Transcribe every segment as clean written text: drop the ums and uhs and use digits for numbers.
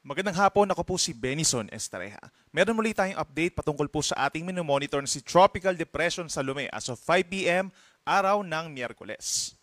Magandang hapon, ako po si Benison Estareja. Meron muli tayong update patungkol po sa ating minomonitor na si Tropical Depression Salome as of 5 p.m. araw ng Miyerkules.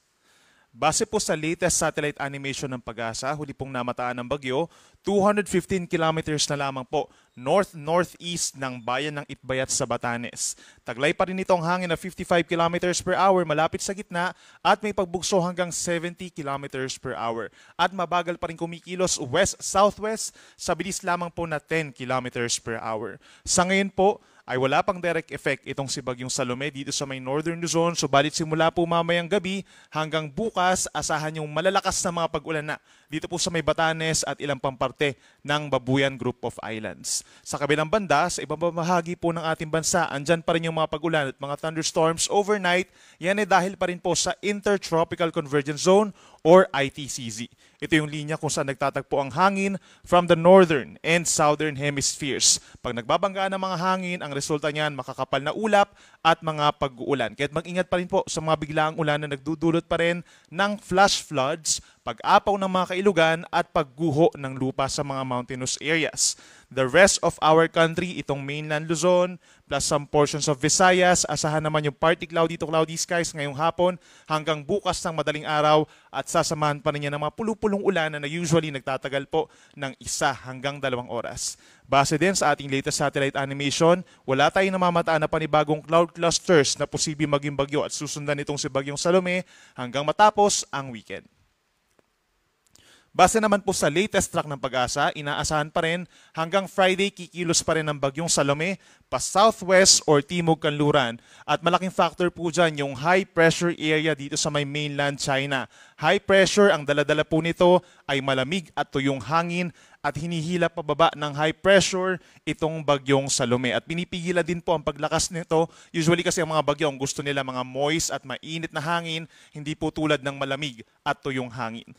Base po sa latest satellite animation ng Pag-asa, huli pong namataan ng bagyo, 215 kilometers na lamang po north-northeast ng bayan ng Itbayat sa Batanes. Taglay pa rin ito ang hangin na 55 kilometers per hour malapit sa gitna at may pagbugso hanggang 70 kilometers per hour. At mabagal pa rin kumikilos west-southwest sa bilis lamang po na 10 kilometers per hour. Sa ngayon po, ay wala pang direct effect itong si Bagyong Salome dito sa may Northern Luzon. Subalit simula po mamayang gabi hanggang bukas, asahan yung malalakas na mga pag-ulan na dito po sa may Batanes at ilang pamparte ng Babuyan Group of Islands. Sa kabilang banda, sa ibang bahagi po ng ating bansa, andyan pa rin yung mga pag-ulan at mga thunderstorms overnight. Yan ay dahil pa rin po sa Intertropical Convergence Zone or ITCZ. Ito yung linya kung saan nagtatagpo ang hangin from the northern and southern hemispheres. Pag nagbabangga ng mga hangin, ang resulta niyan makakapal na ulap at mga pag-uulan. Kaya't mag-ingat pa rin po sa mga biglaang ulan na nagdudulot pa rin ng flash floods, pag-apaw ng mga kailugan at pagguho ng lupa sa mga mountainous areas. The rest of our country, itong mainland Luzon, plus some portions of Visayas, asahan naman yung partly cloudy to cloudy skies ngayong hapon hanggang bukas ng madaling araw at sasamahan pa rin yan ng mga pulupulong ulan na usually nagtatagal po ng 1 hanggang 2 oras. Base din sa ating latest satellite animation, wala tayong namamataan na panibagong cloud clusters na posibleng maging bagyo at susundan itong si Bagyong Salome hanggang matapos ang weekend. Base naman po sa latest track ng Pag-asa, inaasahan pa rin hanggang Friday kikilos pa rin ang Bagyong Salome pa southwest or timog kanluran. At malaking factor po dyan yung high pressure area dito sa may mainland China. High pressure, ang daladala po nito ay malamig at tuyong hangin at hinihila pababa ng high pressure itong Bagyong Salome. At pinipigilan din po ang paglakas nito. Usually kasi ang mga bagyo, ang gusto nila mga moist at mainit na hangin, hindi po tulad ng malamig at tuyong hangin.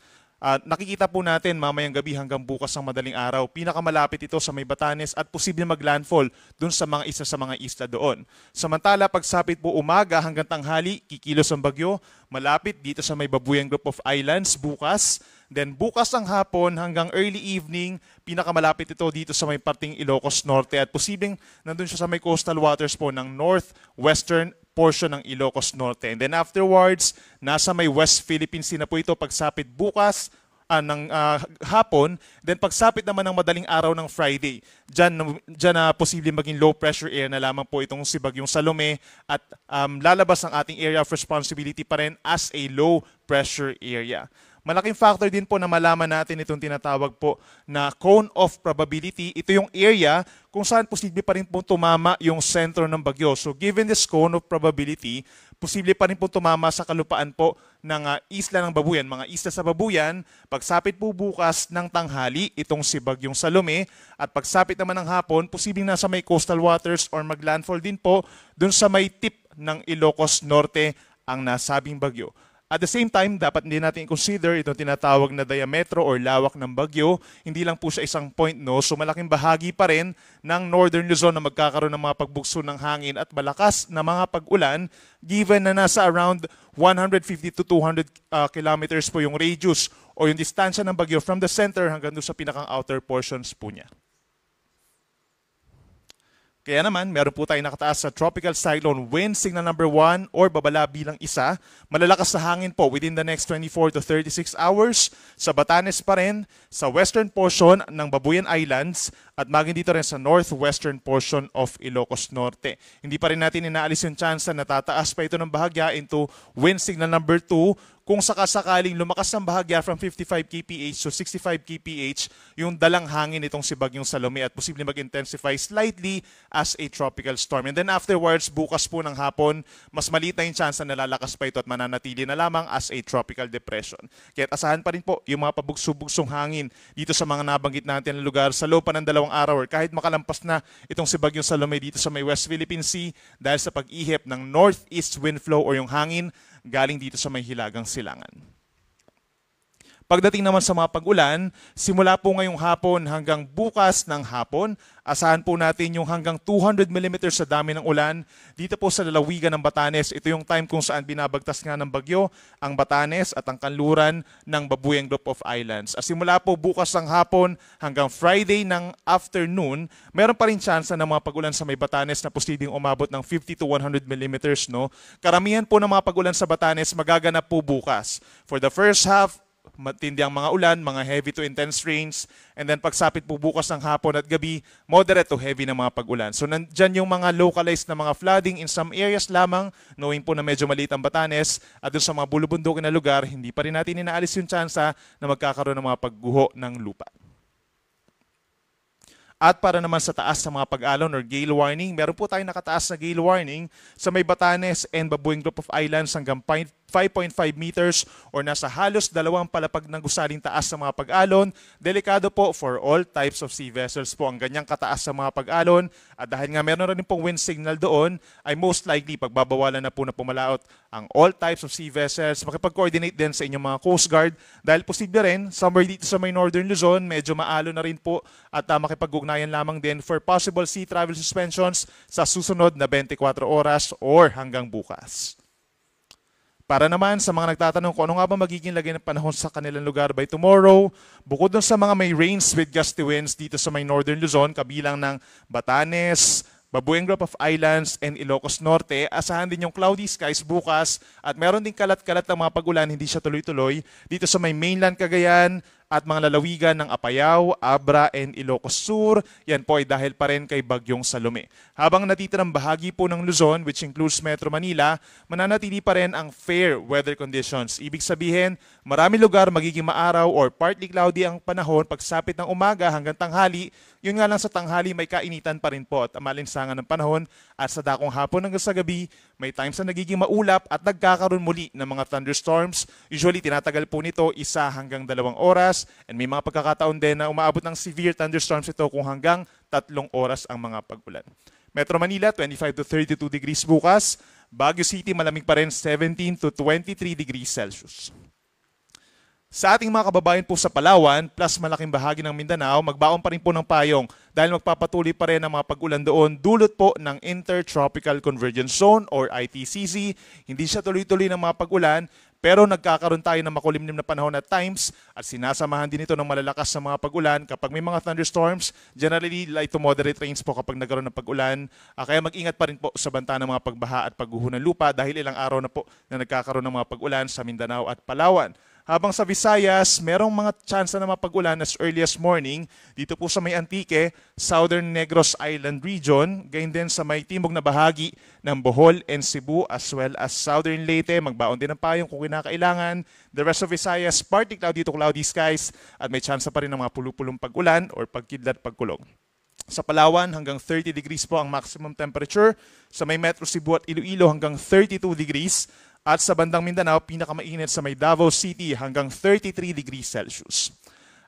Nakikita po natin mamayang gabi hanggang bukas ng madaling araw, pinakamalapit ito sa may Batanes at posibleng maglandfall dun sa mga isa sa mga isla doon. Samantala, pagsapit po umaga hanggang tanghali, kikilos ang bagyo, malapit dito sa may Babuyan Group of Islands bukas. Then bukas ang hapon hanggang early evening, pinakamalapit ito dito sa may parting Ilocos Norte at posibleng nandun siya sa may coastal waters po ng northwestern portion ng Ilocos Norte. And then afterwards, nasa may West Philippine Sea na po ito pagsapit bukas ng hapon. Then pagsapit naman ng madaling araw ng Friday, dyan na posibleng maging low pressure area na lamang po itong si Bagyong Salome at lalabas ang ating area of responsibility pa rin as a low pressure area. Malaking factor din po na malaman natin itong tinatawag po na cone of probability. Ito yung area kung saan posible pa rin po tumama yung sentro ng bagyo. So given this cone of probability, posible pa rin po tumama sa kalupaan po ng isla ng Babuyan, mga isla sa Babuyan. Pagsapit po bukas ng tanghali, itong si Bagyong Salome. At pagsapit naman ng hapon, posibleng nasa may coastal waters or maglandfall din po dun sa may tip ng Ilocos Norte ang nasabing bagyo. At the same time, dapat din natin i-consider itong tinatawag na diametro or lawak ng bagyo. Hindi lang po siya isang point, no? So malaking bahagi pa rin ng Northern Luzon na magkakaroon ng mga pagbugso ng hangin at malakas na mga pag-ulan given na nasa around 150 to 200 kilometers po yung radius o yung distansya ng bagyo from the center hanggang doon sa pinakang outer portions po niya. Kaya naman, meron po tayong nakataas sa Tropical Cyclone Wind Signal number 1 or babala bilang 1. Malalakas sa hangin po within the next 24 to 36 hours sa Batanes pa rin, sa western portion ng Babuyan Islands at maging dito rin sa northwestern portion of Ilocos Norte. Hindi pa rin natin inaalis yung chance na tataas pa ito ng bahagya into Wind Signal number 2 kung sakasakaling lumakas ng bahagya from 55 kph to 65 kph yung dalang hangin itong si Bagyong Salome at posibleng mag-intensify slightly as a tropical storm. And then afterwards, bukas po ng hapon, mas maliit na yung chance na nalalakas pa ito at mananatili na lamang as a tropical depression. Kaya asahan pa rin po yung mga pabugso-bugsong hangin dito sa mga nabanggit natin na lugar sa loob pa ng 2 araw or kahit makalampas na itong si Bagyong Salome dito sa may West Philippine Sea dahil sa pag-ihip ng northeast wind flow o yung hangin galing dito sa may Hilagang Silangan. Pagdating naman sa mga pag-ulan, simula po ngayong hapon hanggang bukas ng hapon, asahan po natin yung hanggang 200 millimeters sa dami ng ulan dito po sa lalawigan ng Batanes. Ito yung time kung saan binabagtas nga ng bagyo ang Batanes at ang kanluran ng Babuyang Group of Islands. Simula po bukas ng hapon hanggang Friday ng afternoon, meron pa rin tsansa ng mga pag-ulan sa may Batanes na posibleng umabot ng 50 to 100 millimeters. No? Karamihan po ng mga pag-ulan sa Batanes magaganap po bukas. For the first half, matindi ang mga ulan, mga heavy to intense rains, and then pagsapit po bukas ng hapon at gabi, moderate to heavy na mga pag-ulan. So nandyan yung mga localized na mga flooding in some areas lamang, knowing po na medyo maliit ang Batanes, at dun sa mga bulubundukin na lugar, hindi pa rin natin inaalis yung tsansa na magkakaroon ng mga pagguho ng lupa. At para naman sa taas ng mga pag-alon or gale warning, meron po tayong nakataas na gale warning sa may Batanes and Babuyang Group of Islands hanggang 5.5 meters or nasa halos 2 palapag ng gusaling taas sa mga pag-alon. Delikado po for all types of sea vessels po ang ganyang kataas sa mga pag-alon. At dahil nga meron rin pong wind signal doon, ay most likely pagbabawalan na po na pumalaot ang all types of sea vessels. Makipag-coordinate din sa inyong mga Coast Guard dahil posible rin somewhere dito sa may Northern Luzon, medyo maalo na rin po at makipag-ugnayan lamang din for possible sea travel suspensions sa susunod na 24 oras or hanggang bukas. Para naman sa mga nagtatanong kung ano nga ba magiging lagay ng panahon sa kanilang lugar by tomorrow, bukod dun sa mga may rains with gusty winds dito sa may Northern Luzon, kabilang ng Batanes, Babuyang Group of Islands, and Ilocos Norte, asahan din yung cloudy skies bukas at meron din kalat-kalat ng mga pag-ulan, hindi siya tuloy-tuloy, dito sa may mainland Cagayan at mga lalawigan ng Apayao, Abra, and Ilocos Sur. Yan po ay dahil pa rin kay Bagyong Salome. Habang natitirang bahagi po ng Luzon, which includes Metro Manila, mananatili pa rin ang fair weather conditions. Ibig sabihin, marami lugar magiging maaraw or partly cloudy ang panahon pagsapit ng umaga hanggang tanghali. Yun nga lang sa tanghali may kainitan pa rin po at malinsangan ng panahon at sa dakong hapon hanggang sa gabi, may times na nagiging maulap at nagkakaroon muli ng mga thunderstorms. Usually tinatagal po nito 1 hanggang 2 oras and may mga pagkakataon din na umaabot ng severe thunderstorms ito kung hanggang 3 oras ang mga pag-ulan. Metro Manila, 25 to 32 degrees bukas. Baguio City, malamig pa rin 17 to 23 degrees Celsius. Sa ating mga kababayan po sa Palawan, plus malaking bahagi ng Mindanao, magbaon pa rin po ng payong dahil magpapatuloy pa rin ang mga pag-ulan doon dulot po ng Intertropical Convergence Zone or ITCZ. Hindi siya tuloy-tuloy ng mga pag-ulan, pero nagkakaroon tayo ng makulimlim na panahon at times at sinasamahan din ito ng malalakas na mga pag-ulan. Kapag may mga thunderstorms, generally light to moderate rains po kapag nagkaroon ng pag-ulan. Kaya mag-ingat pa rin po sa banta ng mga pagbaha at pagguho ng lupa dahil ilang araw na po na nagkakaroon ng mga pag-ulan sa Mindanao at Palawan. Habang sa Visayas, merong mga tsansa na mapag-ulan as early as morning dito po sa may Antique, Southern Negros Island region, gayon din sa may timog na bahagi ng Bohol and Cebu as well as Southern Leyte. Magbaon din ng payong kung kinakailangan. The rest of Visayas, partly cloudy to cloudy skies at may tsansa pa rin ng mga pulupulong pag-ulan or pagkidlat pagkulog. Sa Palawan, hanggang 30 degrees po ang maximum temperature. Sa may Metro Cebu at Iloilo, hanggang 32 degrees. At sa bandang Mindanao, pinakamainit sa may Davao City hanggang 33 degrees Celsius.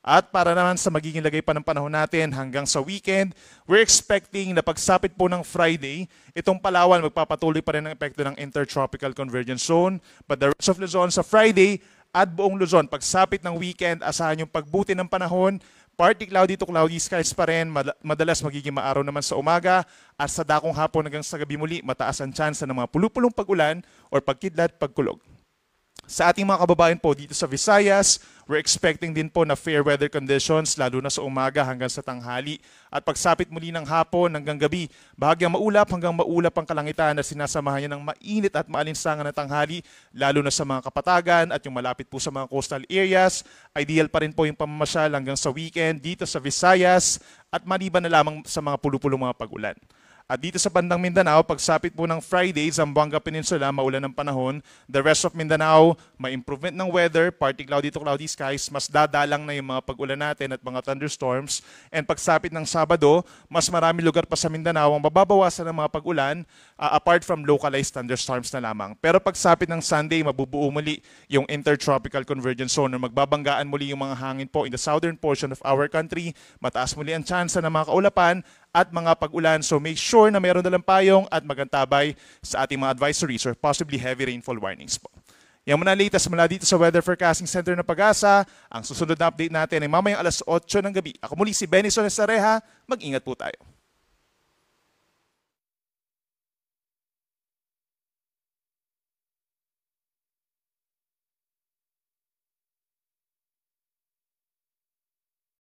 At para naman sa magiging lagay pa ng panahon natin hanggang sa weekend, we're expecting na pagsapit po ng Friday, itong Palawan magpapatuloy pa rin ang epekto ng Intertropical Convergence Zone. But the rest of Luzon sa Friday at buong Luzon, pagsapit ng weekend, asahan yung pagbuti ng panahon, partly cloudy to cloudy skies pa rin, madalas magiging maaraw naman sa umaga at sa dakong hapon hanggang sa gabi muli, mataas ang tsansa ng mga pulupulong pag-ulan or pagkidlat, pagkulog. Sa ating mga kababayan po dito sa Visayas, we're expecting din po na fair weather conditions lalo na sa umaga hanggang sa tanghali. At pagsapit muli ng hapon hanggang gabi, bahagyang maulap hanggang maulap ang kalangitan na sinasamahan niya ng mainit at maalinsangan na tanghali lalo na sa mga kapatagan at yung malapit po sa mga coastal areas. Ideal pa rin po yung pamamasyal hanggang sa weekend dito sa Visayas at maliban na lamang sa mga pulupulong mga pag-ulan. At dito sa bandang Mindanao, pagsapit po ng Friday, Zamboanga Peninsula, maulan ng panahon. The rest of Mindanao, may improvement ng weather, partly cloudy to cloudy skies, mas dadalang na yung mga pag-ulan natin at mga thunderstorms. And pagsapit ng Sabado, mas marami lugar pa sa Mindanao ang mababawasan ng mga pag-ulan apart from localized thunderstorms na lamang. Pero pagsapit ng Sunday, mabubuo muli yung Intertropical Convergence Zone or magbabanggaan muli yung mga hangin po in the southern portion of our country. Mataas muli ang tsansa ng mga kaulapan at mga pag-ulan. So make sure na mayroon dalang payong at magantabay sa ating mga advisories or possibly heavy rainfall warnings po. Yan muna latest mula dito sa Weather Forecasting Center ng Pag-asa. Ang susunod na update natin ay mamayang alas 8 ng gabi. Ako muli si Benny Sonesareha. Mag-ingat po tayo.